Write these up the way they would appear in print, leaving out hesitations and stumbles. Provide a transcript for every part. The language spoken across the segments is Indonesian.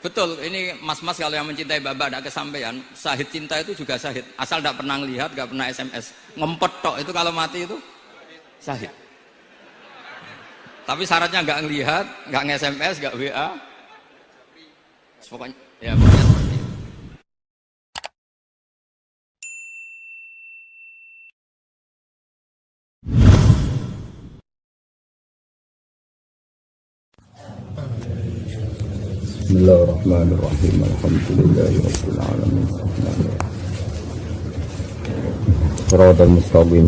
Betul, ini mas-mas kalau yang mencintai Bapak tidak kesampaian, syahid cinta itu juga syahid. Asal tidak pernah lihat, tidak pernah SMS. Ngempet tok itu kalau mati itu syahid. Tapi syaratnya nggak ngelihat, nggak nge-SMS, nggak WA. Pokoknya, ya pokoknya seperti itu. Bismillahirrahmanirrahim. Alhamdulillahirabbil alamin. Shiratal mustaqim.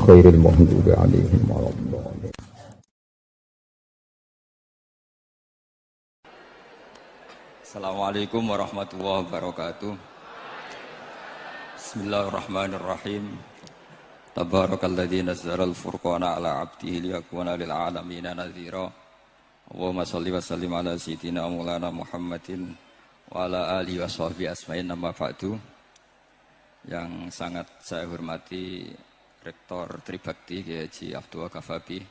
Khairil maghdubi 'alaihim waladdallin. Assalamualaikum warahmatullahi wabarakatuh. Bismillahirrahmanirrahim. Tabarakalladzi nazzala al-furqana ala 'abdihi liyakuna lil 'alamina nadhira. Allahumma shalli wa sallim ala sayyidina Maulana Muhammadin wa ala alihi wa sahbihi asma'in amma ba'du. Yang sangat saya hormati Rektor Tribakti Kiai Haji Abdul Kafabi,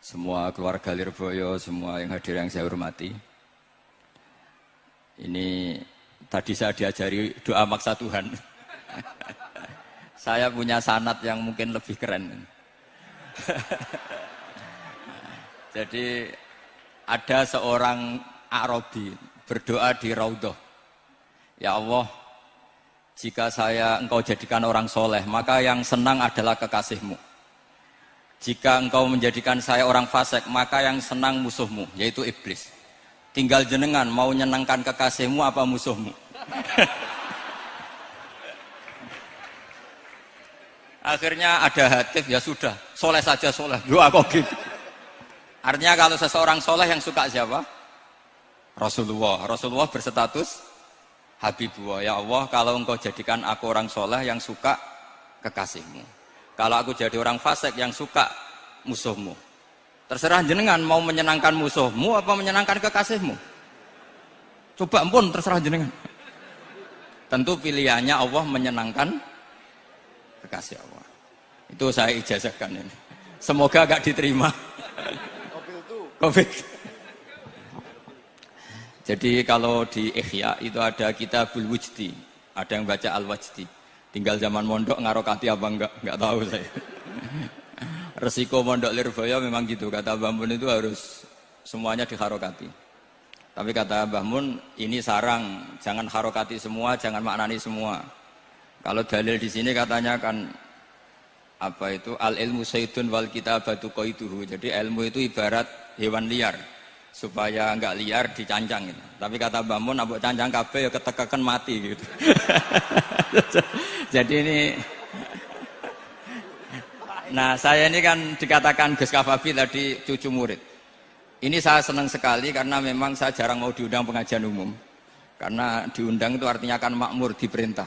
semua keluarga Lirboyo, semua yang hadir yang saya hormati. Ini tadi saya diajari doa maksa Tuhan. Saya punya sanad yang mungkin lebih keren. Jadi ada seorang Arabi berdoa di Raudhah. Ya Allah, jika engkau jadikan orang soleh, maka yang senang adalah kekasihmu. Jika engkau menjadikan saya orang fasik, maka yang senang musuhmu, yaitu iblis. Tinggal jenengan mau nyenangkan kekasihmu apa musuhmu. Akhirnya ada hatif, ya sudah, soleh saja soleh. Doa kok gitu. Artinya kalau seseorang soleh yang suka siapa? Rasulullah. Rasulullah berstatus Habibullah. Ya Allah, kalau engkau jadikan aku orang soleh yang suka kekasihmu. Kalau aku jadi orang fasik yang suka musuhmu. Terserah jenengan mau menyenangkan musuhmu apa menyenangkan kekasihmu. Coba ampun, terserah jenengan. Tentu pilihannya Allah menyenangkan kekasih Allah. Itu saya ijazahkan ini. Semoga gak diterima. COVID. Jadi kalau di Ihya itu ada Kitabul Wujdi, ada yang baca Al-Wajdi. Tinggal zaman mondok ngarokati apa enggak tahu saya. Resiko mondok Lirboyo memang gitu, kata Mbah Mun itu harus semuanya diharokati. Tapi kata Mbah Mun ini sarang, jangan harokati semua, jangan maknani semua. Kalau dalil di sini katanya kan apa itu al ilmu sayyidun wal kitabatu qaiduhu. Jadi ilmu itu ibarat hewan liar, supaya enggak liar dicancang gitu. Tapi kata Mbah Mun ambek cancang kabeh ya ketekekan mati gitu. Jadi ini nah, saya ini kan dikatakan Gus Kafabi tadi cucu murid. Ini saya senang sekali karena memang saya jarang mau diundang pengajian umum. Karena diundang itu artinya kan makmur, diperintah.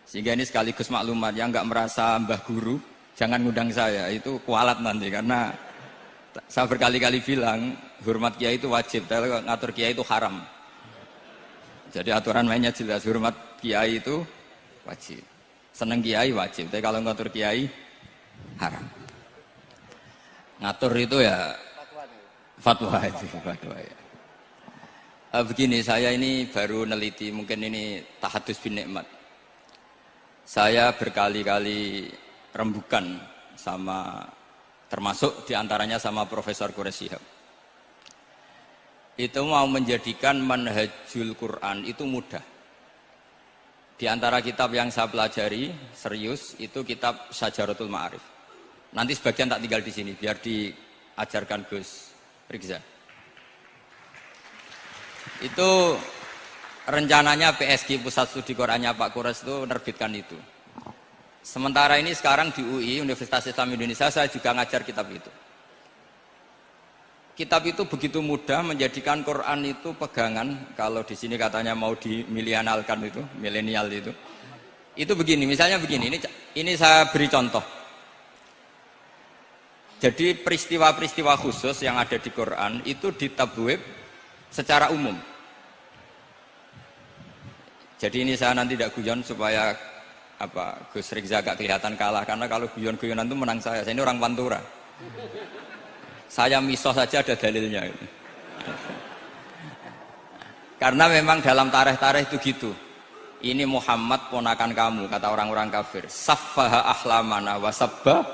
Sehingga ini sekaligus maklumat, yang enggak merasa mbah guru jangan ngundang saya, itu kualat nanti. Karena saya berkali-kali bilang hormat kiai itu wajib, tapi ngatur kiai itu haram. Jadi aturan mainnya jelas, hormat kiai itu wajib, seneng kiai wajib, tapi kalau ngatur kiai haram. Ngatur itu ya fatwa itu, fatwa ya. Begini, saya ini baru neliti, mungkin ini tahadus bin nikmat. Saya berkali-kali rembukan sama, termasuk diantaranya sama Profesor Quraisy Shihab. Itu mau menjadikan manhajul Quran itu mudah. Di antara kitab yang saya pelajari serius itu kitab Syajaratul Ma'arif. Nanti sebagian tak tinggal di sini biar diajarkan Gus Rikza. Itu rencananya PSG Pusat Studi Qurannya Pak Kures itu menerbitkan itu. Sementara ini sekarang di UI Universitas Islam Indonesia saya juga ngajar kitab itu. Kitab itu begitu mudah menjadikan Quran itu pegangan. Kalau di sini katanya mau dimilenialkan itu, milenial itu. Itu begini, misalnya begini. Ini saya beri contoh. Jadi peristiwa-peristiwa khusus yang ada di Quran itu ditabwib secara umum. Jadi ini saya nanti tidak guyon supaya Gus Rikza gak kelihatan kalah, karena kalau guyon-guyonan itu menang saya ini orang Pantura. Saya misoh saja ada dalilnya. Karena memang dalam tarikh-tarikh itu gitu. Ini Muhammad ponakan kamu, kata orang-orang kafir. Saffaha ahlamana wasabba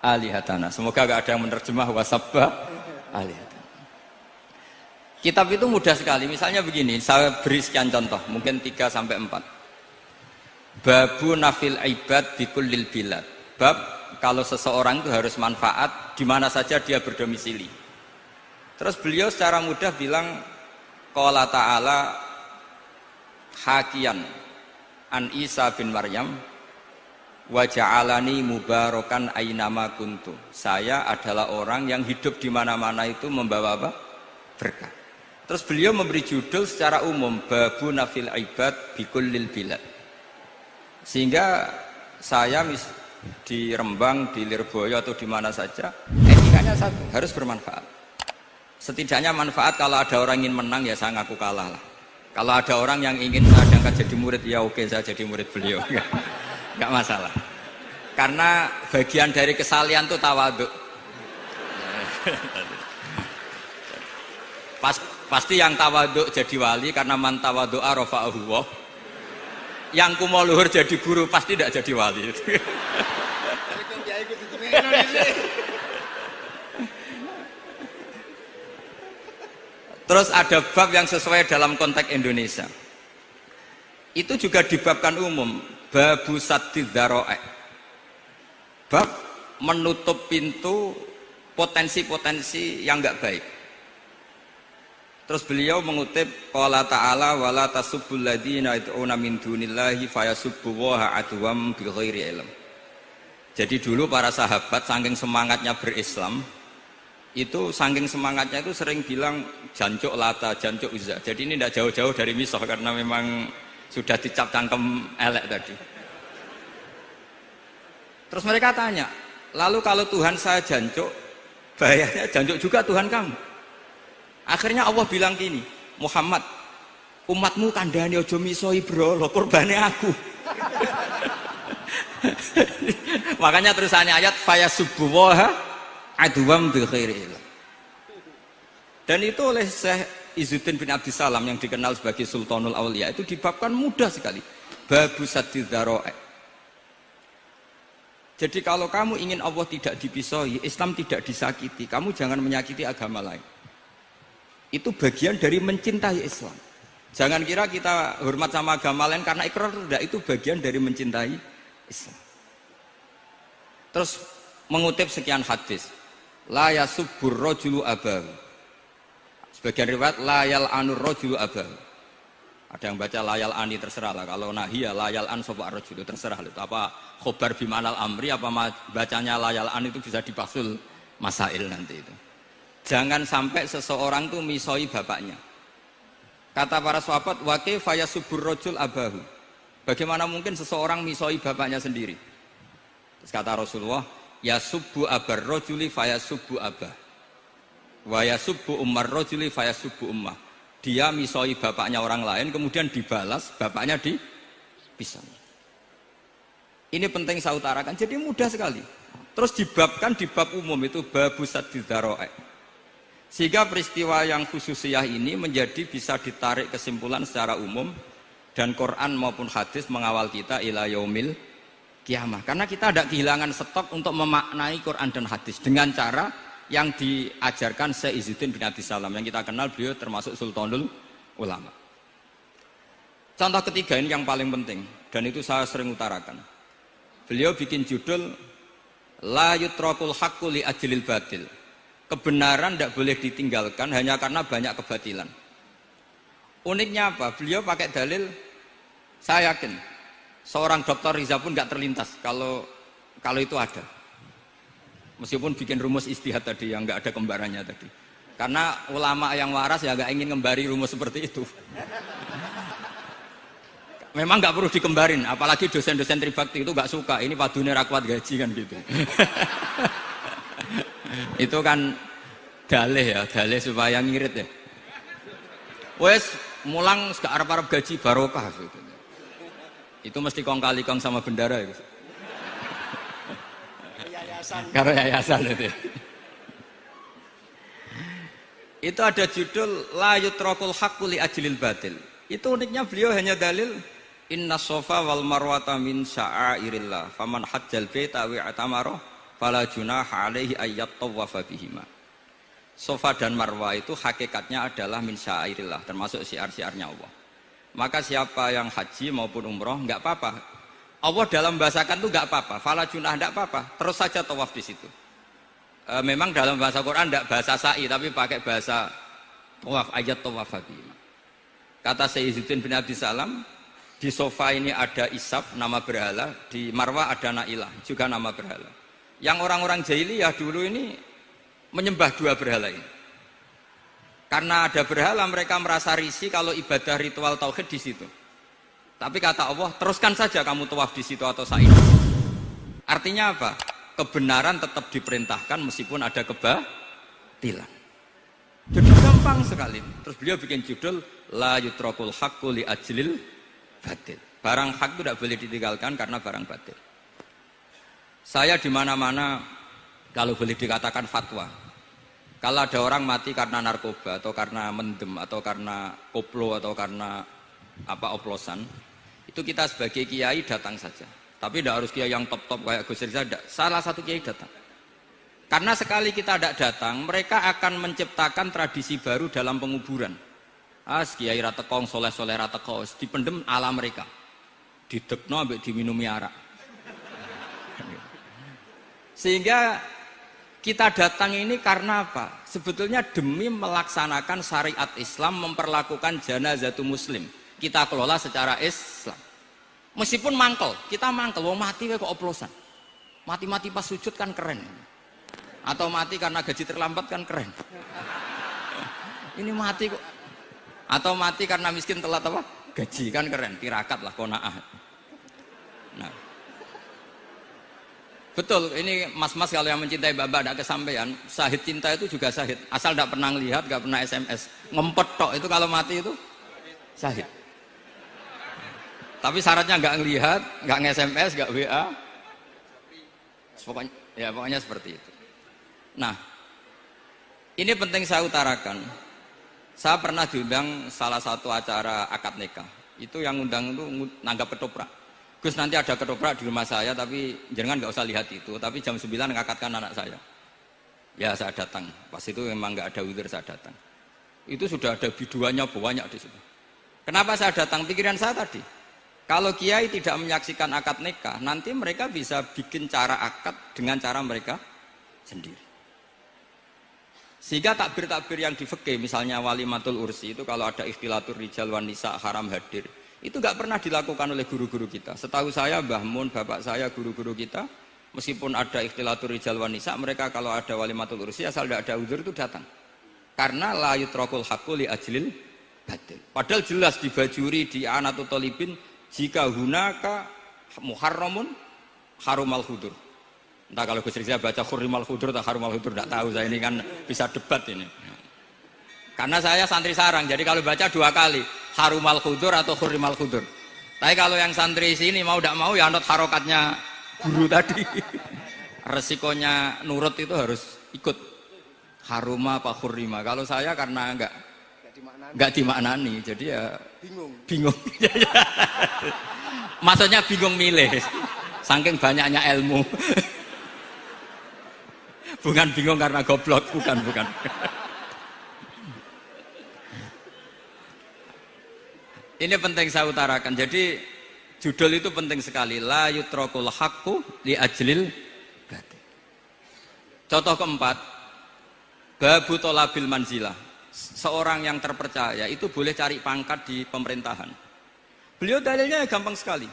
alihatana. Semoga gak ada yang menerjemah wasabba alihatana. Kitab itu mudah sekali. Misalnya begini, saya beri sekian contoh, mungkin 3 sampai 4. Babu nafil ibad bikullil bilad. Bab kalau seseorang itu harus manfaat di mana saja dia berdomisili. Terus beliau secara mudah bilang qala ta'ala hakian an Isa bin Maryam wa ja'alani mubarakan ainama kuntu. Saya adalah orang yang hidup di mana-mana itu membawa apa? Berkah. Terus beliau memberi judul secara umum babu nafil ibad bikullil bilad. Sehingga saya di Rembang, di Lirboyo atau di mana saja, etikanya satu, harus bermanfaat. Setidaknya manfaat kalau ada orang ingin menang ya saya ngaku kalah lah. Kalau ada orang yang ingin saya diangkat jadi murid ya oke saya jadi murid beliau. Enggak masalah. Karena bagian dari kesalian itu tawaduk. Pasti yang tawaduk jadi wali karena man tawadu'a rafa'ahu Allah. Yang kumo luhur jadi guru pasti tidak jadi wali. Terus ada bab yang sesuai dalam konteks Indonesia. Itu juga dibabkan umum, babu saddid dzara'i. Bab menutup pintu potensi-potensi yang enggak baik. Terus beliau mengutip qala ta'ala wala tasubbul ladzina yad'una min dunillahi fayasubbullaha adwam bighairi ilm. Jadi dulu para sahabat saking semangatnya berislam, itu saking semangatnya itu sering bilang jancuk lata, jancuk uzza. Jadi ini tidak jauh-jauh dari misah karena memang sudah dicap cangkem elek tadi. Terus mereka tanya, lalu kalau Tuhan saya jancuk, bahayanya jancuk juga Tuhan kamu. Akhirnya Allah bilang gini, Muhammad, umatmu kandhane aja misoi brolo, kurbane aku. Makanya terusannya ayat fayasubbuwaha adwam bil khairi. Dan itu oleh Syekh Izzuddin bin Abdissalam yang dikenal sebagai Sultanul Aulia itu dibabkan mudah sekali. Babu saddid dzara'i. Jadi kalau kamu ingin Allah tidak dipisoi, Islam tidak disakiti, kamu jangan menyakiti agama lain. Itu bagian dari mencintai Islam. Jangan kira kita hormat sama agama lain karena ikrar, tidak, itu bagian dari mencintai Islam. Terus mengutip sekian hadis, la yasubbur rajulu abahu. Sebagian riwayat la yal'anur rajulu abahu. Ada yang baca layal ani, terserah lah. Kalau nahiyah layal an sapa rajulu, terserah itu apa khobar bimanal amri apa bacanya layal an itu bisa dipasul masail nanti itu. Jangan sampai seseorang tuh misoi bapaknya. Kata para sahabat, wa kaifa yasubbur rajul abahu. Bagaimana mungkin seseorang misoi bapaknya sendiri? Terus kata Rasulullah, yasubbu abar rajuli fayasubbu abah. Wa yasubbu ummar rajuli fayasubbu ummah. Dia misoi bapaknya orang lain kemudian dibalas bapaknya dipisah. Ini penting saya utarakan. Jadi mudah sekali. Terus dibabkan di bab umum itu babu saddid dzara'i. Sehingga peristiwa yang khususiyah ini menjadi bisa ditarik kesimpulan secara umum dan Quran maupun hadis mengawal kita ila yaumil kiamah. Karena kita tidak kehilangan stok untuk memaknai Quran dan hadis dengan cara yang diajarkan Syekh Izzuddin bin Abdissalam yang kita kenal, beliau termasuk Sultanul Ulama. Contoh ketiga ini yang paling penting dan itu saya sering utarakan. Beliau bikin judul la yutrakul haqqu li ajlil batil. Kebenaran tidak boleh ditinggalkan hanya karena banyak kebatilan. Uniknya apa? Beliau pakai dalil, saya yakin seorang Dr. Riza pun nggak terlintas kalau itu ada. Meskipun bikin rumus istihad tadi yang nggak ada kembarannya tadi. Karena ulama yang waras ya nggak ingin ngembari rumus seperti itu. Memang nggak perlu dikembarin, apalagi dosen-dosen tribakti itu nggak suka. Ini padune ra kuat gaji kan gitu. Itu kan dalih ya, dalih supaya ngirit ya. Wes mulang gak arep-arep gaji barokah gitu. Itu mesti kong kali kong sama bendara itu. Yayasan. Karo yayasan itu. itu ada judul la yutrakul haqqu li ajlil batil. Itu uniknya beliau hanya dalil inna sofa wal marwata min sya'airillah faman hajjal baita wa atamara fala junaha alaihi ayyat tawafa bihima. Sofa dan marwah itu hakikatnya adalah min sya'airillah, termasuk syiar-syiarnya Allah. Maka siapa yang haji maupun umroh enggak apa-apa. Allah dalam bahasakan itu enggak apa-apa, fala junah enggak apa-apa, terus saja tawaf di situ. Memang dalam bahasa Quran enggak bahasa sa'i tapi pakai bahasa tawaf, ayat tawafa bihima. Kata Sayyiduddin bin Abdus Salam, di sofa ini ada Isab, nama berhala, di Marwah ada Nailah, juga nama berhala. Yang orang-orang jahiliyah dulu ini menyembah dua berhala ini. Karena ada berhala, mereka merasa risih kalau ibadah ritual tauhid di situ. Tapi kata Allah, teruskan saja kamu tawaf di situ atau sa'i. Artinya apa? Kebenaran tetap diperintahkan meskipun ada kebatilan. Jadi gampang sekali. Terus beliau bikin judul la yutrakul haqqu li ajlil batil. Barang hak itu tidak boleh ditinggalkan karena barang batil. Saya di mana-mana kalau boleh dikatakan fatwa. Kalau ada orang mati karena narkoba atau karena mendem atau karena koplo atau karena oplosan, itu kita sebagai kiai datang saja. Tapi tidak harus kiai yang top-top kayak Gus Rizal, salah satu kiai datang. Karena sekali kita tidak datang, mereka akan menciptakan tradisi baru dalam penguburan. Kiai ratekong, soleh-soleh ratekong, dipendem ala mereka. Didekno ambek diminumi arak. Sehingga kita datang ini karena apa? Sebetulnya demi melaksanakan syariat Islam, memperlakukan janazatu muslim. Kita kelola secara Islam. Meskipun mangkel, kita mangkel, wong mati kok oplosan. Mati-mati pas sujud kan keren. Atau mati karena gaji terlambat kan keren. Ini mati kok. Atau mati karena miskin telat apa? Gaji kan keren, tirakat lah qanaah. Nah. Betul, ini mas-mas kalau yang mencintai bapak ada kesampaian, syahid cinta itu juga syahid. Asal tidak pernah lihat, tidak pernah SMS. Ngempet tok itu kalau mati itu syahid. Tapi syaratnya nggak ngelihat, nggak nge-SMS, nggak WA. Pokoknya seperti itu. Nah, ini penting saya utarakan. Saya pernah diundang salah satu acara akad nikah. Itu yang undang itu nanggap ketoprak. Gus nanti ada ketoprak di rumah saya, tapi jangan nggak usah lihat itu. Tapi jam 9 ngakatkan anak saya. Ya saya datang. Pas itu memang nggak ada witir saya datang. Itu sudah ada biduannya banyak di situ. Kenapa saya datang? Pikiran saya tadi. Kalau kiai tidak menyaksikan akad nikah, nanti mereka bisa bikin cara akad dengan cara mereka sendiri. Sehingga takbir-takbir yang di fikih, misalnya walimatul ursi itu kalau ada ikhtilatur rijal wan nisa haram hadir, itu nggak pernah dilakukan oleh guru-guru kita. Setahu saya Mbah Mun, bapak saya, guru-guru kita, meskipun ada ikhtilatur rijal wan nisa, mereka kalau ada walimatul ursi asal tidak ada uzur itu datang. Karena la yutrakul haqqu li ajlil batil. Padahal jelas dibajuri di Anatut Talibin jika hunaka muharramun harumal hudur. Entah kalau Gus Rizal baca hurrimal hudur atau harumal hudur, tidak tahu, saya ini kan bisa debat ini. Karena saya santri sarang, jadi kalau baca dua kali harumal hudur atau hurrimal hudur. Tapi kalau yang santri sini mau tidak mau ya anut harokatnya guru tadi. Resikonya nurut itu harus ikut haruma apa hurrima. Kalau saya karena enggak dimaknani, jadi ya bingung. Maksudnya bingung milih, saking banyaknya ilmu. Bukan bingung karena goblok, bukan. Ini penting saya utarakan. Jadi judul itu penting sekali. La yutrakul haqqu li ajlil batil. Contoh keempat, babu tolabil manzilah. Seorang yang terpercaya itu boleh cari pangkat di pemerintahan. Beliau dalilnya gampang sekali.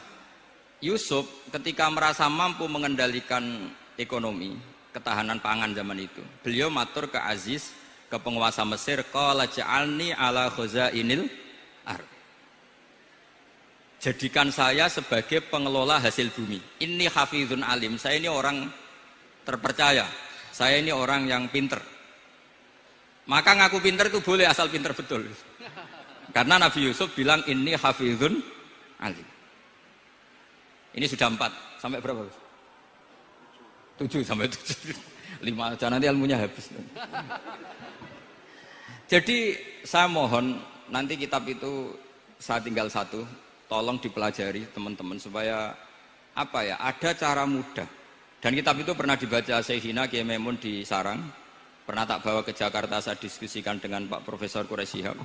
Yusuf ketika merasa mampu mengendalikan ekonomi, ketahanan pangan zaman itu, beliau matur ke Aziz, ke penguasa Mesir, qala ja'alni ala khazainil ardh. Jadikan saya sebagai pengelola hasil bumi. Inni hafizun alim, saya ini orang terpercaya, saya ini orang yang pinter. Maka ngaku pinter itu boleh asal pinter betul. Karena Nabi Yusuf bilang inni hafizun alim. Ini sudah 4, sampai berapa? 7 sampai 7. 5 aja nanti ilmunya habis. Jadi saya mohon nanti kitab itu saya tinggal satu, tolong dipelajari teman-teman supaya apa ya, ada cara mudah. Dan kitab itu pernah dibaca Syekhina Kiai Maimun di Sarang, pernah tak bawa ke Jakarta, saya diskusikan dengan Pak Profesor Quraisy Shihab.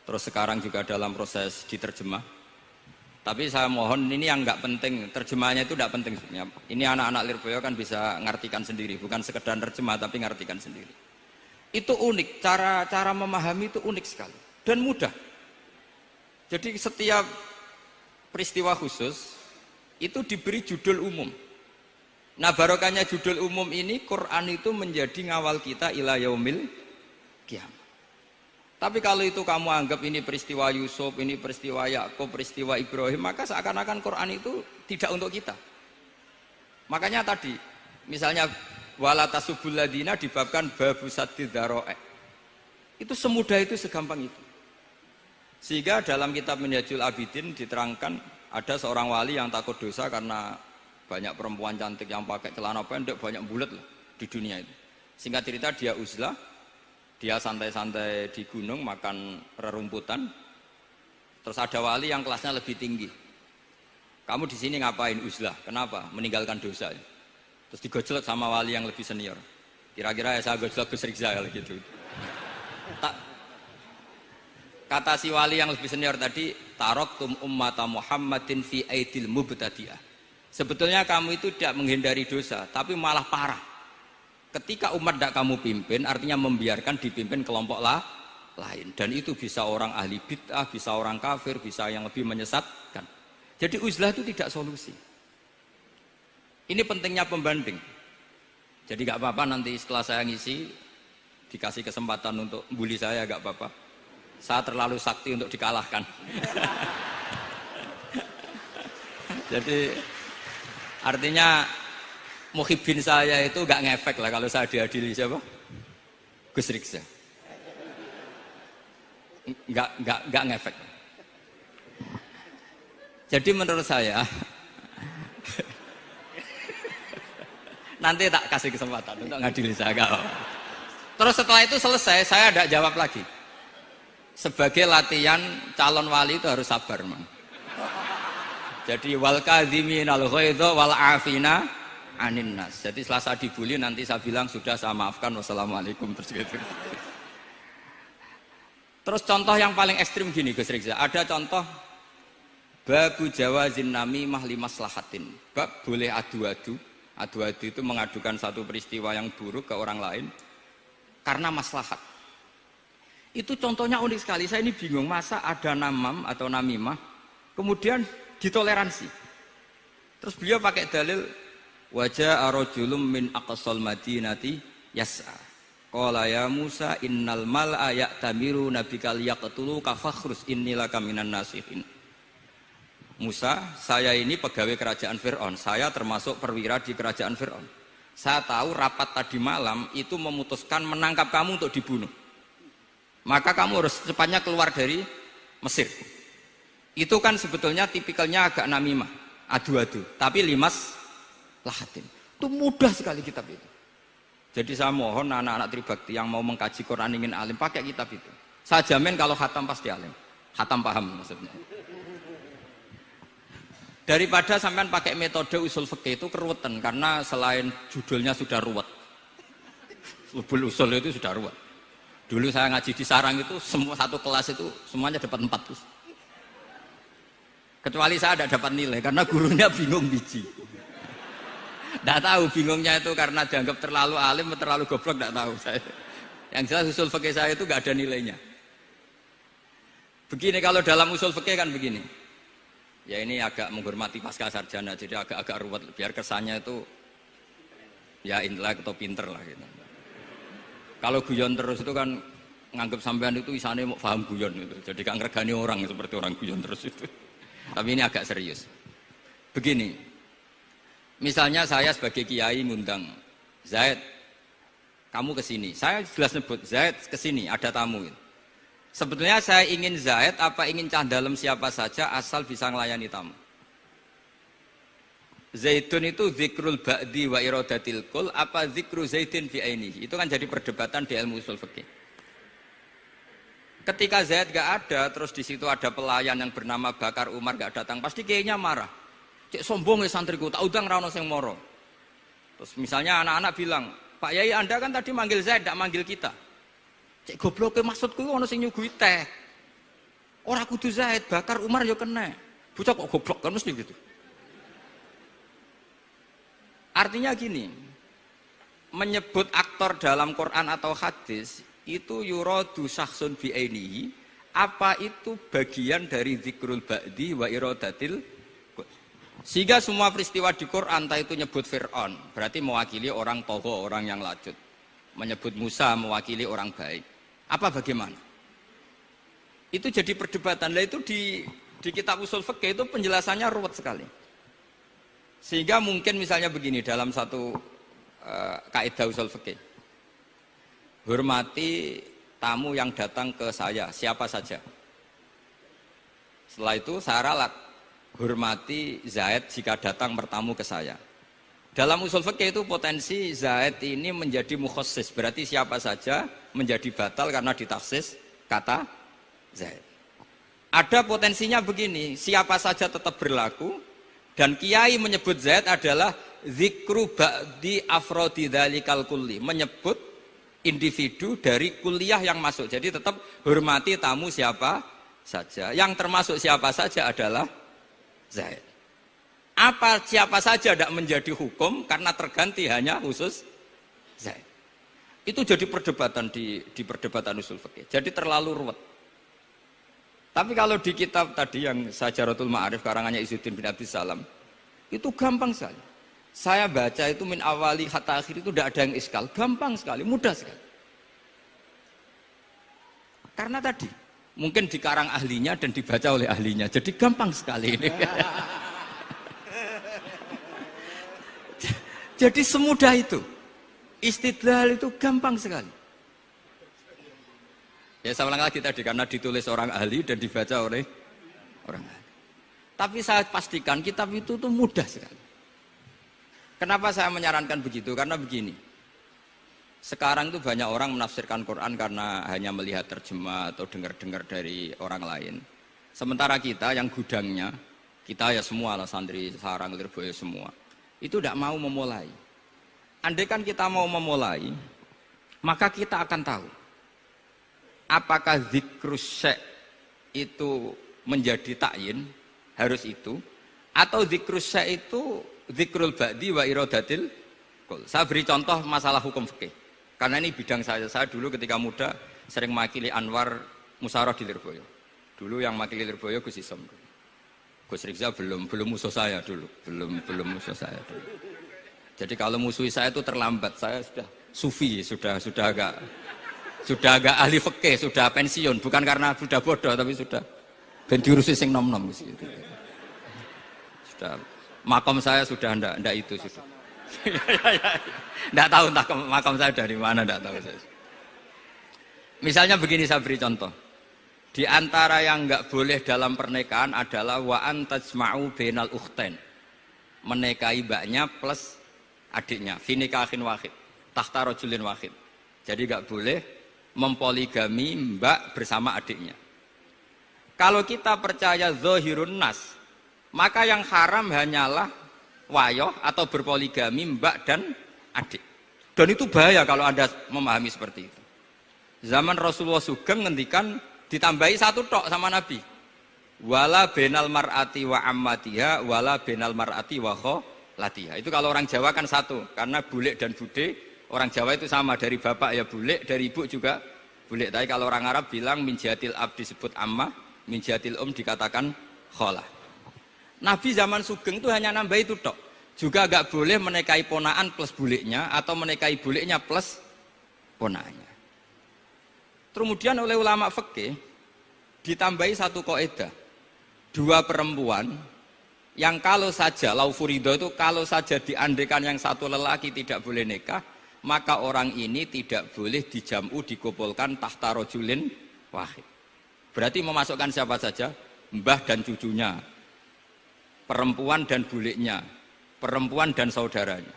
Terus sekarang juga dalam proses diterjemah. Tapi saya mohon ini yang nggak penting, terjemahnya itu nggak penting sebenarnya. Ini anak-anak Lirboyo kan bisa ngartikan sendiri, bukan sekedar terjemah tapi ngartikan sendiri. Itu unik, cara memahami itu unik sekali dan mudah. Jadi setiap peristiwa khusus itu diberi judul umum. Nah barokahnya judul umum ini, Quran itu menjadi ngawal kita ila yaumil qiyamah. Tapi kalau itu kamu anggap ini peristiwa Yusuf, ini peristiwa Yakub, peristiwa Ibrahim, maka seakan-akan Quran itu tidak untuk kita. Makanya tadi, misalnya wala tasubul ladina dibabkan babu saddid dzara'i. Itu semudah itu, segampang itu. Sehingga dalam kitab Minhajul Abidin diterangkan ada seorang wali yang takut dosa karena banyak perempuan cantik yang pakai celana pendek, banyak bulat lah di dunia itu. Singkat cerita dia uzlah, dia santai-santai di gunung makan rerumputan. Terus ada wali yang kelasnya lebih tinggi. Kamu di sini ngapain uzlah? Kenapa? Meninggalkan dosa. Terus digojlok sama wali yang lebih senior. Kira-kira ya saya gojlok Gus Rizal gitu. Kata si wali yang lebih senior tadi, taraktum ummata Muhammadin fi aidil mubtadi'ah. Sebetulnya kamu itu tidak menghindari dosa, tapi malah parah. Ketika umat tidak kamu pimpin, artinya membiarkan dipimpin kelompok lain. Dan itu bisa orang ahli bid'ah, bisa orang kafir, bisa yang lebih menyesatkan. Jadi uzlah itu tidak solusi. Ini pentingnya pembanding. Jadi gak apa-apa nanti setelah saya ngisi, dikasih kesempatan untuk bully saya, gak apa-apa. Saya terlalu sakti untuk dikalahkan. Jadi artinya muhibbin saya itu gak ngefek lah kalau saya diadili siapa? Gus Riksa. Gak ngefek. Jadi menurut saya nanti tak kasih kesempatan untuk ngadili saya. Terus setelah itu selesai, saya tidak jawab lagi. Sebagai latihan calon wali itu harus sabar, man. Jadi wal kadhiminal ghaidha wal afina anin nas. Jadi setelah saya dibully nanti saya bilang sudah saya maafkan, wassalamualaikum, terus gitu. Terus contoh yang paling ekstrim gini Gus Rizal, ada contoh babu jawazin namimah limaslahatin. Bab boleh adu-adu. Adu-adu itu mengadukan satu peristiwa yang buruk ke orang lain karena maslahat. Itu contohnya unik sekali. Saya ini bingung, masa ada namam atau namimah kemudian ditoleransi. Terus beliau pakai dalil wajah arojulum min aqsal madinati yas'a. Qala ya Musa innal mal'a ya'tamiru nabikal yaqtuluka fakhrus innilaka minan nasihin. Musa, saya ini pegawai kerajaan Fir'aun, saya termasuk perwira di kerajaan Fir'aun. Saya tahu rapat tadi malam itu memutuskan menangkap kamu untuk dibunuh. Maka kamu harus secepatnya keluar dari Mesir. Itu kan sebetulnya tipikalnya agak namimah, adu-adu, tapi limas lahatin. Itu mudah sekali kitab itu. Jadi saya mohon anak-anak Tribakti yang mau mengkaji Quran ingin alim, pakai kitab itu. Saya jamin kalau khatam pasti alim. Khatam paham maksudnya. Daripada sampean pakai metode usul fikih itu keruwetan, karena selain judulnya sudah ruwet. Usul itu sudah ruwet. Dulu saya ngaji di Sarang itu semua satu kelas itu semuanya dapat 4 terus. Kecuali saya tidak dapat nilai karena gurunya bingung biji. Tidak tahu bingungnya itu karena dianggap terlalu alim atau terlalu goblok, tidak tahu saya. Yang jelas usul fikih saya itu nggak ada nilainya. Begini kalau dalam usul fikih kan begini. Ya ini agak menghormati pasca sarjana, jadi agak-agak ruwet biar kesannya itu ya intelek atau pinter lah gitu. Kalau guyon terus itu kan nganggap sampean itu isane mau paham guyon itu. Jadi gak ngregani orang seperti orang guyon terus itu. Tapi ini agak serius. Begini. Misalnya saya sebagai kiai ngundang Zaid, kamu ke sini. Saya jelas nyebut Zaid ke sini, ada tamu. Sebetulnya saya ingin Zaid apa ingin cah dalam siapa saja asal bisa melayani tamu. Zaidun itu zikrul ba'di wa iradatil kul apa zikru zaidin fi ainihi. Itu kan jadi perdebatan di ilmu usul fikih. Ketika Zaid gak ada, terus di situ ada pelayan yang bernama Bakar Umar gak datang, pasti kiainya marah. Cek sombong ya santriku, tak udang rano sing moro. Terus misalnya anak-anak bilang, Pak Yai Anda kan tadi manggil Zaid, gak manggil kita. Cek goblok maksudku ono sing nyuguhi teh. Ora kudu Zaid, Bakar Umar ya kena. Bocah kok goblok kan mesti gitu. Artinya gini, menyebut aktor dalam Quran atau hadis itu yuradu syakhsun bi'ainihi, apa itu bagian dari zikrul ba'di wa iradatil. Sehingga semua peristiwa di Quran, entah itu nyebut Fir'aun berarti mewakili orang toho, orang yang lacut. Menyebut Musa mewakili orang baik. Apa bagaimana? Itu jadi perdebatan. Lah itu di kitab usul fikih itu penjelasannya ruwet sekali. Sehingga mungkin misalnya begini dalam satu kaidah usul fikih. Hormati tamu yang datang ke saya, siapa saja. Setelah itu saya ralat, hormati Zaid jika datang bertamu ke saya. Dalam usul fikih itu potensi Zaid ini menjadi mukhassis, berarti siapa saja menjadi batal karena ditaksis kata Zaid. Ada potensinya begini, siapa saja tetap berlaku, dan kiai menyebut Zaid adalah zikru ba'di afrodi dzalikal kulli, menyebut individu dari kuliah yang masuk. Jadi tetap hormati tamu siapa saja. Yang termasuk siapa saja adalah Zaid. Apa siapa saja tidak menjadi hukum karena terganti hanya khusus Zaid. Itu jadi perdebatan di perdebatan usul fikih. Jadi terlalu ruwet. Tapi kalau di kitab tadi yang Syajaratul Ma'arif karangannya Izzuddin bin Abdus Salam, itu gampang sekali. Saya baca itu min awali hatta akhir itu tidak ada yang iskal, gampang sekali, mudah sekali. Karena tadi mungkin dikarang ahlinya dan dibaca oleh ahlinya, jadi gampang sekali ini. Jadi semudah itu, istidlal itu gampang sekali. Ya saya ulang lagi tadi karena ditulis orang ahli dan dibaca oleh orang ahli. Tapi saya pastikan kitab itu tuh mudah sekali. Kenapa saya menyarankan begitu? Karena begini, sekarang itu banyak orang menafsirkan Quran karena hanya melihat terjemah atau dengar-dengar dari orang lain. Sementara kita yang gudangnya, kita ya semua lah santri sarang Lirboyo semua, itu tidak mau memulai. Andai kan kita mau memulai, maka kita akan tahu apakah zikrus syek itu menjadi takyin, harus itu, atau zikrus syek itu zikrul ba'di wa iradatil qul. Saya beri contoh masalah hukum fikih. Karena ini bidang saya. Saya dulu ketika muda sering makili Anwar Musyawarah di Lirboyo. Dulu yang makili Lirboyo Gus Isom. Gus Rizal belum musuh saya dulu. Belum musuh saya dulu. Jadi kalau musuhi saya itu terlambat. Saya sudah sufi, sudah agak ahli fikih, sudah pensiun. Bukan karena sudah bodoh, tapi sudah ben diurusi sing nom-nom gitu. Sudah makom saya sudah ndak itu sudah. Ndak tahu entah makom saya dari mana, ndak tahu saya. Misalnya begini, saya beri contoh. Di antara yang nggak boleh dalam pernikahan adalah wa antajma'u bainal ukhtain. Menikahi mbaknya plus adiknya, fi nikahin wahid, tahta rajulin wahid. Jadi nggak boleh mempoligami mbak bersama adiknya. Kalau kita percaya zahirun nas, maka yang haram hanyalah wayoh atau berpoligami mbak dan adik. Dan itu bahaya kalau Anda memahami seperti itu. Zaman Rasulullah Sugeng ngendikan ditambahi satu tok sama Nabi. Wala benal mar'ati wa ammatiha wala benal mar'ati wa kholatiha. Itu kalau orang Jawa kan satu, karena bulik dan bude orang Jawa itu sama, dari bapak ya bulik, dari ibu juga bulik. Tapi kalau orang Arab bilang min jihatil ab disebut ammah, min jihatil dikatakan kholah. Nabi zaman Sugeng itu hanya nambah itu tok. Juga agak boleh menikahi ponaan plus buliknya atau menikahi buliknya plus ponaannya. Kemudian oleh ulama fikih ditambahi satu kaidah. Dua perempuan yang kalau saja laufurido itu kalau saja diandekan yang satu lelaki tidak boleh nikah, maka orang ini tidak boleh dijamu dikumpulkan tahta rajulin wahid. Berarti memasukkan siapa saja? Mbah dan cucunya, perempuan dan buliknya, perempuan dan saudaranya.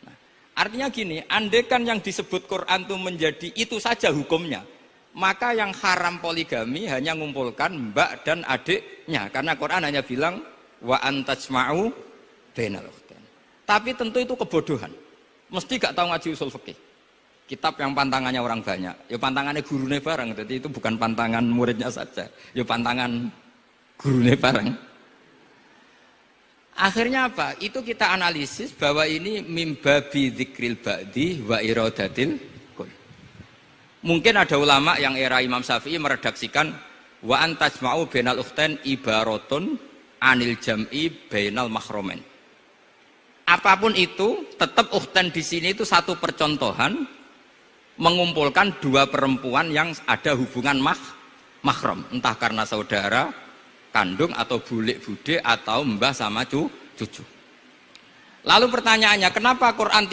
Nah, artinya gini, andekan yang disebut Quran itu menjadi itu saja hukumnya, maka yang haram poligami hanya ngumpulkan mbak dan adiknya, karena Quran hanya bilang wa antajma'u bainal ukhtain. Tapi tentu itu kebodohan. Mesti gak tahu ngaji usul fikih. Kitab yang pantangannya orang banyak, ya pantangannya gurune bareng. Jadi itu bukan pantangan muridnya saja, ya pantangan gurune bareng. Akhirnya apa? Itu kita analisis bahwa ini mimbabi dzikril ba'di wa iradatil kul. Mungkin ada ulama yang era Imam Syafi'i meredaksikan wa antajma'u bainal ukhtain ibaratun anil jam'i bainal mahromen. Apapun itu, tetap ukhtain di sini itu satu percontohan mengumpulkan dua perempuan yang ada hubungan mahram, entah karena saudara kandung atau bulik bude atau mbah sama cucu. Lalu pertanyaannya, kenapa Quran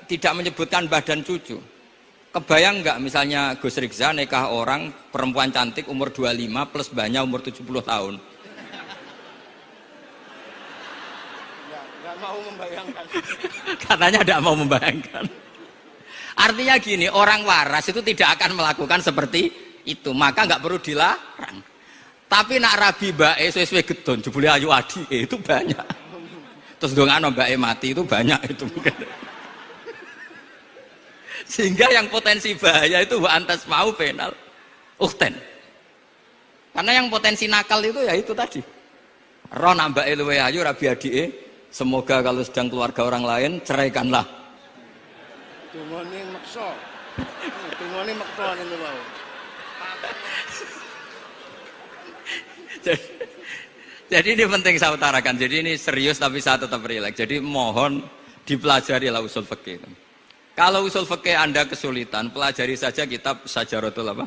tidak menyebutkan mbah dan cucu? Kebayang nggak misalnya Gus Rikza nikah orang perempuan cantik umur 25 plus mbahnya umur 70 tahun? Nggak mau membayangkan. Katanya tidak mau membayangkan. Artinya gini, orang waras itu tidak akan melakukan seperti itu, maka nggak perlu dilarang. Tapi nak rabi bae suwe-suwe gedon jebule ayu adi itu banyak. Terus dongano bae mati itu banyak itu mungkin. Sehingga yang potensi bahaya itu wa antas mau penal ukhten. Karena yang potensi nakal itu ya itu tadi. Ro nambake luwe ayu rabi adike, semoga kalau sedang keluarga orang lain ceraikanlah. Tungone maksa. Tungone maksa niku wae. Jadi ini penting saya utarakan. Jadi ini serius tapi saya tetap rileks. Jadi mohon dipelajari lah usul fikih. Kalau usul fikih Anda kesulitan, pelajari saja kitab Syajaratul apa?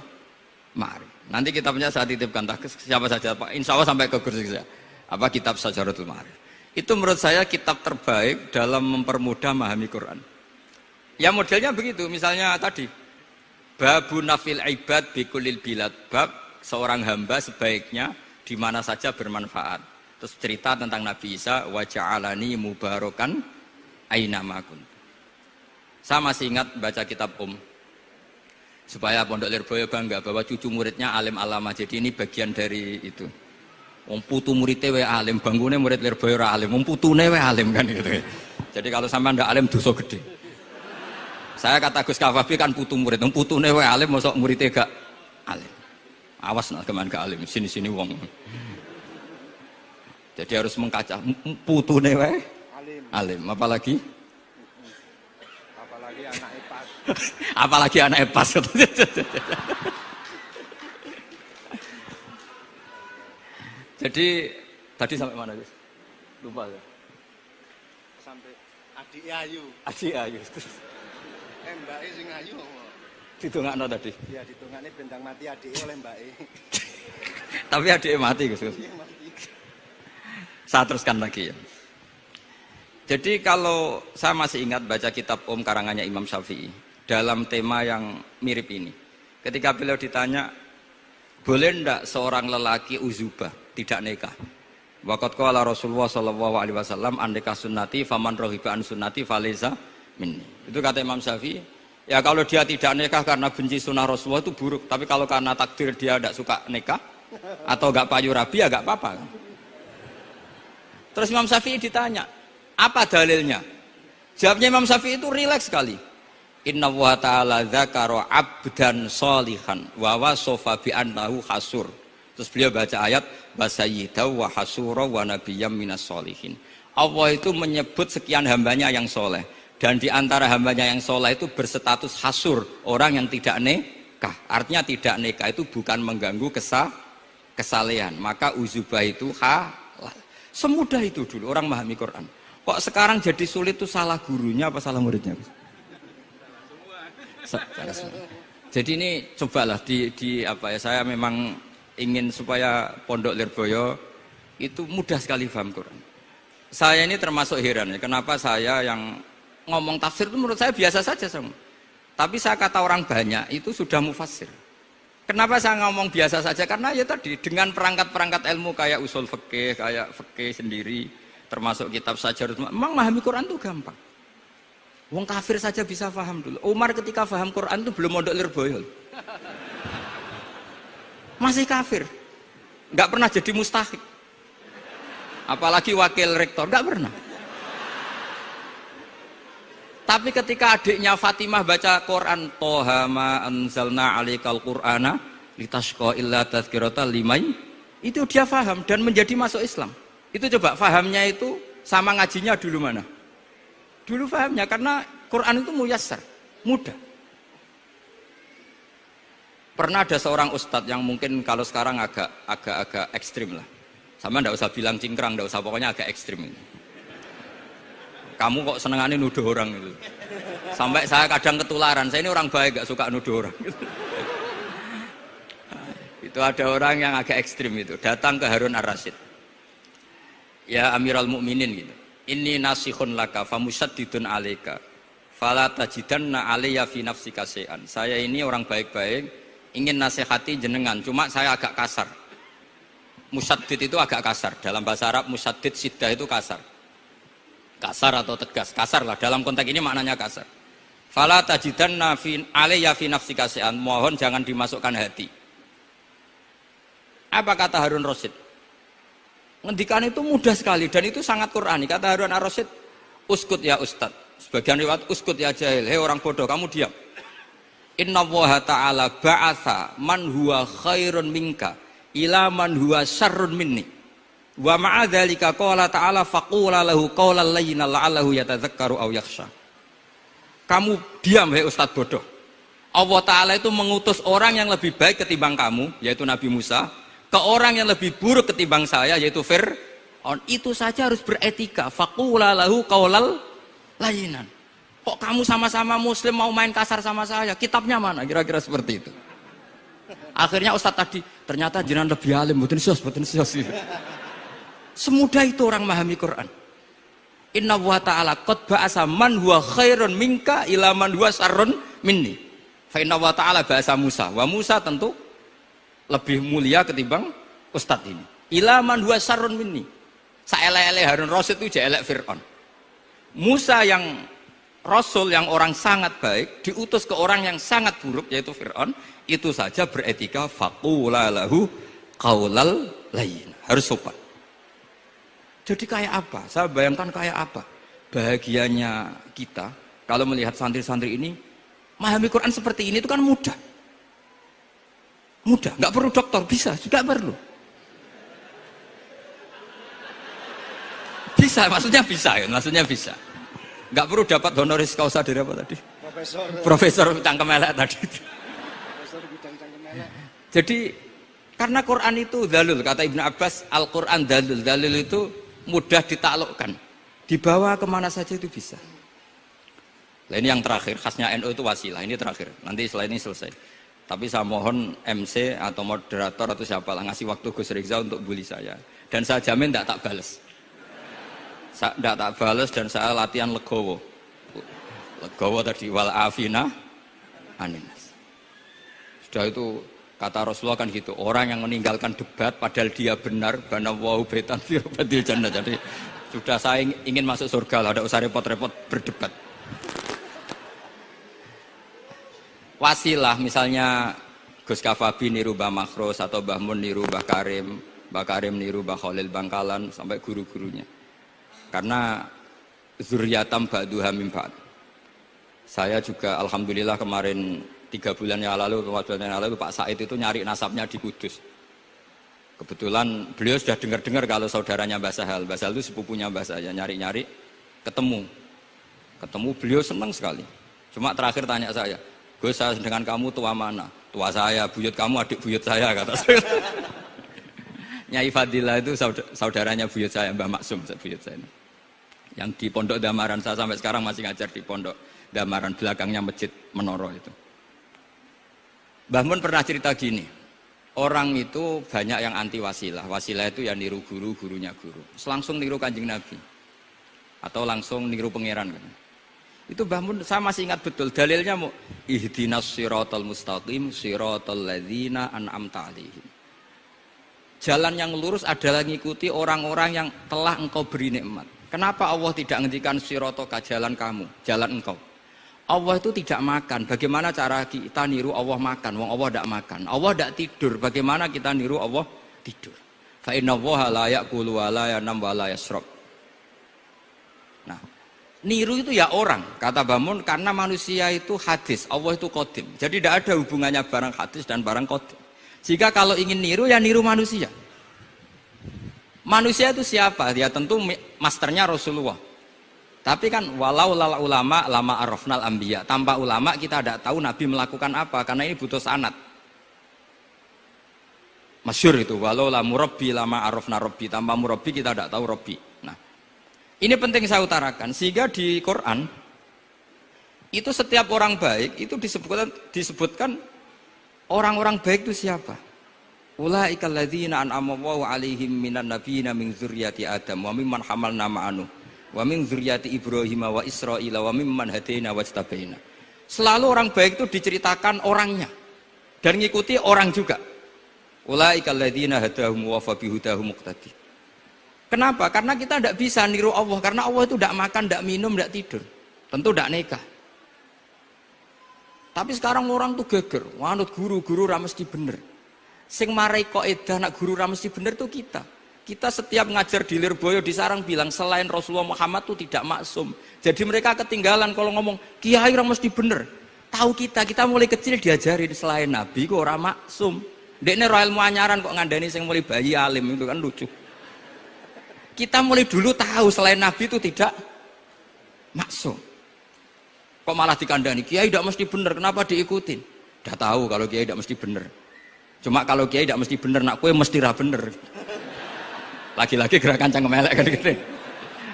Ma'arif. Nanti kitabnya saya titipkan siapa saja Pak. Insya Allah sampai ke kursi saya. Apa kitab Syajaratul Ma'arif. Itu menurut saya kitab terbaik dalam mempermudah memahami Quran. Ya modelnya begitu. Misalnya tadi babu nafil ibad bikulil bilad, bab seorang hamba sebaiknya di mana saja bermanfaat. Terus cerita tentang Nabi Isa, wa ja'alani mubarakan aina ma kuntu. Saya masih ingat baca kitab supaya Pondok Lirboyo bangga bahwa cucu muridnya alim alama. Jadi ini bagian dari itu. Wong putu muridnya we alim, bangunnya murid Lirboyo ora alim, wong putune we alim kan gitu. Jadi kalau sampean ndak alim dosa gede. Saya kata Gus Kafabi kan putu murid, wong putune we alim mosok muridnya gak alim. Awas nak keman gak alim, sini-sini wong. Jadi harus mengkaca putune wae alim, apalagi Anak pas. apalagi anak pas. Jadi tadi sampai mana Gus? Lupa ya. Sampai adik ayu. Adik ayu. Mbake sing ayu. Ditungakno tadi. Ya ditungane bentang mati adike oleh mbake. Tapi adiknya mati Gus. Saya teruskan lagi ya. Jadi kalau saya masih ingat baca kitab karangannya Imam Syafi'i dalam tema yang mirip ini. Ketika beliau ditanya, boleh ndak seorang lelaki uzubah tidak nikah? Waqat qala Rasulullah sallallahu alaihi wasallam an nikah sunnati faman raghiba an sunnati falaysa minni. Itu kata Imam Syafi'i. Ya kalau dia tidak nikah karena benci sunnah Rasulullah itu buruk. Tapi kalau karena takdir dia tidak suka nikah atau gak payu rabi ya gak apa-apa. Terus Imam Syafi'i ditanya, apa dalilnya? Jawabnya Imam Syafi'i itu rileks sekali. Inna wa ta'ala dzakara abdan sholihan wa wasofa bi annahu hasur. Terus beliau baca ayat wa sayyidaw wa hasura wa nabiyyam minas sholihin. Allah itu menyebut sekian hambanya yang soleh. Dan di antara hambanya yang soleh itu berstatus hasur, orang yang tidak nikah. Artinya tidak nikah itu bukan mengganggu kesalehan. Maka uzubah itu halal. Semudah itu dulu orang memahami Quran. Kok sekarang jadi sulit itu salah gurunya apa salah muridnya? Jadi ini cobalah di apa ya, saya memang ingin supaya Pondok Lirboyo itu mudah sekali paham Quran. Saya ini termasuk heran ya, kenapa saya yang ngomong tafsir itu menurut saya biasa saja sama. Tapi saya kata orang banyak itu sudah mufassir. Kenapa saya ngomong biasa saja? Karena ya tadi dengan perangkat-perangkat ilmu kayak usul fikih, kayak fikih sendiri, termasuk kitab Syajaratul Ma'arif, memang memahami Quran itu gampang. Wong kafir saja bisa paham dulu. Umar ketika paham Quran itu belum mondok Lirboyo. masih kafir. Nggak pernah jadi mustahik. Apalagi wakil rektor, nggak pernah. Tapi ketika adiknya Fatimah baca Quran, Toha ma anzalna alaikal Qur'ana litashqa illa tadhkiratan liman, itu dia faham dan menjadi masuk Islam. Itu coba fahamnya itu sama ngajinya dulu mana? Dulu fahamnya karena Quran itu muyassar, mudah. Pernah ada seorang ustadz yang mungkin kalau sekarang agak ekstrim lah. Sama ndak usah bilang cingkrang, ndak usah, pokoknya agak ekstrim. Kamu kok senengannya nuduh orang itu. Sampai saya kadang ketularan, saya ini orang baik gak suka nuduh orang. Itu ada orang yang agak ekstrim itu, datang ke Harun ar-Rasyid. Ya Amirul Mukminin gitu. Inni nasihun laka famusaddidun alaika. Fala tajidanna alayya fi nafsika syai'an. Saya ini orang baik-baik, ingin nasihati jenengan, cuma saya agak kasar. Musaddid itu agak kasar. Dalam bahasa Arab musaddid siddah itu kasar. Kasar atau tegas, kasar lah. Dalam konteks ini maknanya kasar. Fala tajidanna alayya fi nafsika syai'an. Mohon jangan dimasukkan hati. Apa kata Harun Rasyid? Ngendikan itu mudah sekali dan itu sangat Qur'ani. Kata Harun ar-Rasyid, uskut ya ustad. Sebagian riwayat uskut ya jahil. Hei orang bodoh, kamu diam. Inna Allaha ta'ala ba'atha man huwa khairun minka ila man huwa syarrun minni. Wa ma'a dzalika qala ta'ala faqula lahu qawlan layyinan la'allahu yatadzakkaru aw yakhsha. Kamu diam hei ustad bodoh. Allah Ta'ala itu mengutus orang yang lebih baik ketimbang kamu, yaitu Nabi Musa, ke orang yang lebih buruk ketimbang saya, yaitu Fir'aun. Itu saja harus beretika. Faqula lahu qawlan layyinan. Kok kamu sama-sama muslim mau main kasar sama saya? Kitabnya mana? Kira-kira seperti itu. Akhirnya Ustadz tadi, ternyata jenengan lebih alim, mboten sios. Semudah itu orang memahami Quran. Inna wa ta'ala qad ba'asa man huwa khairun minka ila man huwa syarrun minni. Fa inna wa ta'ala ba'asa Musa. Wa Musa tentu lebih mulia ketimbang Ustadz ini. Ila man huwa syarrun minni. Saelek-elek Harun Rasyid itu jelek Fir'aun. Musa yang Rasul yang orang sangat baik diutus ke orang yang sangat buruk yaitu Fir'aun, itu saja beretika faqula lahu qaulal layyin. Harus sopan. Jadi kayak apa? Saya bayangkan kayak apa bahagianya kita kalau melihat santri-santri ini memahami Quran seperti ini. Itu kan mudah, nggak perlu dokter, bisa, nggak perlu, bisa, maksudnya bisa, nggak perlu dapat honoris causa dari apa tadi? Profesor cangkem elek tadi. Profesor bidang cangkem elek. Jadi karena Quran itu dalil, kata Ibnu Abbas, Al-Quran dalil itu mudah ditaklukkan, dibawa kemana saja itu bisa. Nah, ini yang terakhir, khasnya NU itu wasilah. Ini terakhir, nanti setelah ini selesai. Tapi saya mohon MC atau moderator atau siapa lah ngasih waktu Gus Rizal untuk bully saya. Dan saya jamin tidak tak balas. Tidak tak balas dan saya latihan legowo. Legowo tadi wal afina aninas. Sudah itu kata Rasulullah kan gitu, orang yang meninggalkan debat padahal dia benar, bana wahu betan firbatil jannah. Jadi sudah saya ingin masuk surga lah, tidak usah repot-repot berdebat. Wasilah misalnya Gus Kafabi niru Mbah Makhros atau Mbah Mun niru Mbah Karim niru Mbah Khalil Bangkalan sampai guru-gurunya. Karena zuriyatam ba'duha min ba'd. Saya juga alhamdulillah kemarin 3 bulan yang lalu, 4 bulan yang lalu Pak Said itu nyari nasabnya di Kudus. Kebetulan beliau sudah dengar-dengar kalau saudaranya Mbah Sahal. Mbah Sahal itu sepupunya Mbah saya, nyari-nyari ketemu beliau senang sekali. Cuma terakhir tanya saya, Gus, saya dengan kamu tua mana? Tua saya, buyut kamu adik buyut saya, kata saya. Nyai Fadilah itu saudaranya buyut saya, Mbah Maksum buyut saya. Yang di Pondok Damaran, saya sampai sekarang masih ngajar di Pondok Damaran, belakangnya Masjid Menoro itu. Mbah Mun pernah cerita gini, orang itu banyak yang anti wasilah. Wasilah itu ya niru guru, gurunya guru. Langsung niru Kanjeng Nabi. Atau langsung niru pangeran. Itu Mbah Mun, saya masih ingat betul. Dalilnya mau ihdinas siratal mustaqim siratal ladzina an'amta 'alaihim. Jalan yang lurus adalah mengikuti orang-orang yang telah engkau beri nikmat. Kenapa Allah tidak menghentikan siratoka, jalan kamu, jalan engkau? Allah itu tidak makan. Bagaimana cara kita niru Allah makan? Wong Allah tidak makan. Allah tidak tidur. Bagaimana kita niru Allah tidur? Fa inna Allaha la ya'kulu wa la yanam wa la yashrab. Nah, niru itu ya orang, kata Bamun, karena manusia itu hadis, Allah itu qadim. Jadi tidak ada hubungannya barang hadis dan barang qadim. Jika kalau ingin niru ya niru manusia. Manusia itu siapa? Ya tentu masternya Rasulullah. Tapi kan walau lal ulama lama arafnal anbiya. Tanpa ulama kita tidak tahu Nabi melakukan apa, karena ini butuh sanad. Masyhur itu, walau la murabbi lama arafna rabbi. Tanpa murabbi kita tidak tahu rabbi. Nah, ini penting saya utarakan, sehingga di Quran itu setiap orang baik itu disebutkan orang-orang baik itu siapa? Ulaikal ladzina an'ama Allahu 'alaihim minan nabiyina min dzurriyyati Adam wa mimman hamalna ma'anu wa min dzurriyyati Ibrahim wa Israila wa mimman hadaina wajtabaina. Selalu orang baik itu diceritakan orangnya dan ngikuti orang juga. Ulaikal ladzina hadahum wa fa bihudahum muqtadi. Kenapa? Karena kita tidak bisa niru Allah, karena Allah itu tidak makan, tidak minum, tidak tidur, tentu tidak nikah. Tapi sekarang orang tuh geger, wanut guru ra mesti bener. Sing marai kaidah nak guru ra mesti bener tuh kita. Kita setiap ngajar di Lirboyo di Sarang bilang selain Rasulullah Muhammad tuh tidak maksum. Jadi mereka ketinggalan kalau ngomong kiai ra mesti bener. Tahu kita mulai kecil diajarin selain Nabi kok ora maksum. Dekne ro ilmu anyaran kok ngandani sing mulai bayi alim, itu kan lucu. Kita mulai dulu tahu selain Nabi itu tidak maksum. Kok malah dikandani kiai tidak mesti bener, kenapa diikutin? Udah tahu kalau kiai tidak mesti bener. Cuma kalau kiai tidak mesti bener, nak kue mesti ra bener. Lagi-lagi gerakan cangkem elek kan gitu.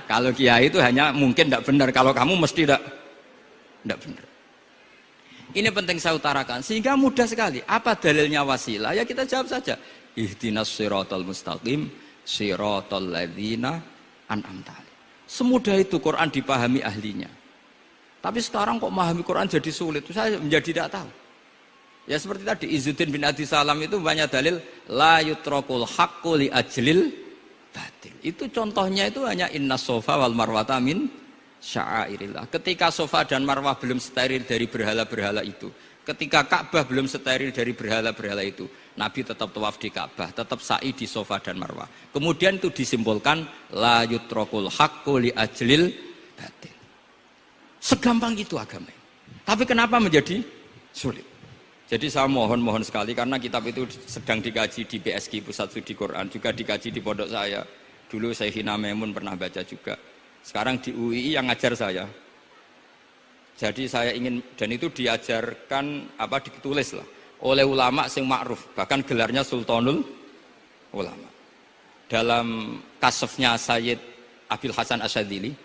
Kalau kiai itu hanya mungkin tidak bener, kalau kamu mesti tidak bener. Ini penting saya utarakan sehingga mudah sekali. Apa dalilnya wasilah? Ya kita jawab saja. Ihdinas siratal mustaqim, siratal ladzina an'amta alaihim. Semudah itu Quran dipahami ahlinya. Tapi sekarang kok memahami Quran jadi sulit? Saya menjadi tidak tahu. Ya seperti tadi Izzuddin bin Adi Salam itu banyak dalil la yutrakul haqqu li ajlil batil. Itu contohnya itu hanya innas sofa wal marwata min sya'airillah. Ketika sofa dan marwah belum steril dari berhala-berhala itu, ketika Ka'bah belum steril dari berhala-berhala itu, Nabi tetap tawaf di Ka'bah, tetap sa'i di sofa dan marwah. Kemudian itu disimbolkan la yutrakul haqqu li ajlil batil. Segampang itu agama. Tapi kenapa menjadi sulit? Jadi saya mohon sekali karena kitab itu sedang dikaji di PSK Pusat Studi Quran, juga dikaji di pondok saya. Dulu Syekhina Maimun pernah baca juga. Sekarang di UII yang ngajar saya. Jadi saya ingin, dan itu diajarkan ditulis lah oleh ulama sing ma'ruf, bahkan gelarnya Sultanul Ulama. Dalam kasafnya Sayyid Abil Hasan Asyadzili,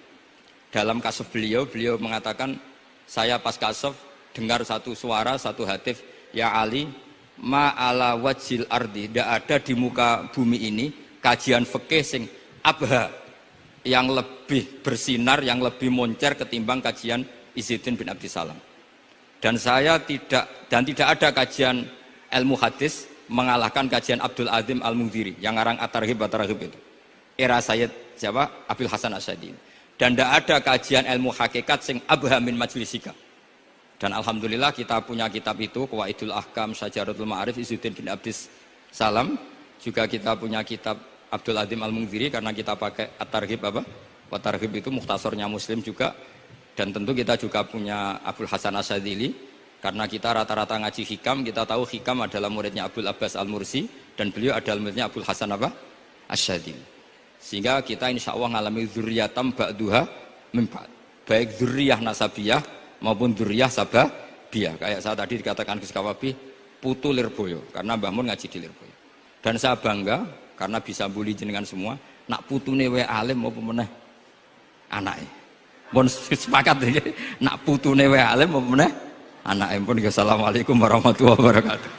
dalam kasaf beliau mengatakan, saya pas kasaf dengar satu suara, satu hatif, ya Ali, ma'ala wajil ardi, tidak ada di muka bumi ini kajian fikih sing abha, yang lebih bersinar, yang lebih moncer ketimbang kajian Izzuddin bin Abdi Salam. Dan tidak ada kajian ilmu hadis mengalahkan kajian Abdul Azim Al-Mundhiri yang ngarang At-Targhib itu. Era Sayyid siapa? Abil Hasan Asyadzili. Dan tidak ada kajian ilmu hakikat sing abha min majlisika. Dan alhamdulillah kita punya kitab itu, Qawaidul Ahkam, Syajaratul Ma'arif, Izzuddin bin Abdis Salam. Juga kita punya kitab Abdul Azim Al-Mundhiri karena kita pakai At-Targhib At-Targhib itu mukhtasornya Muslim juga. Dan tentu kita juga punya Abul Hasan Asyadzili karena kita rata-rata ngaji hikam, kita tahu hikam adalah muridnya Abul Abbas Al-Mursi dan beliau adalah muridnya Abul Hasan Asyadzili. Sehingga kita insya Allah ngalami dzurriyatam ba'duha min ba'd. Baik dzurriyah nasabiyah maupun dzurriyah sababiyah. Kayak saya tadi dikatakan Gus Kawabi, putu Lirboyo karena Mbah Mun ngaji di Lirboyo. Dan saya bangga karena bisa bully jenengan semua, nak putune wae alim maupun meneh anake. Pun sepakat ya, nak putune wae alim maupun meneh anake. Pun assalamualaikum warahmatullahi wabarakatuh.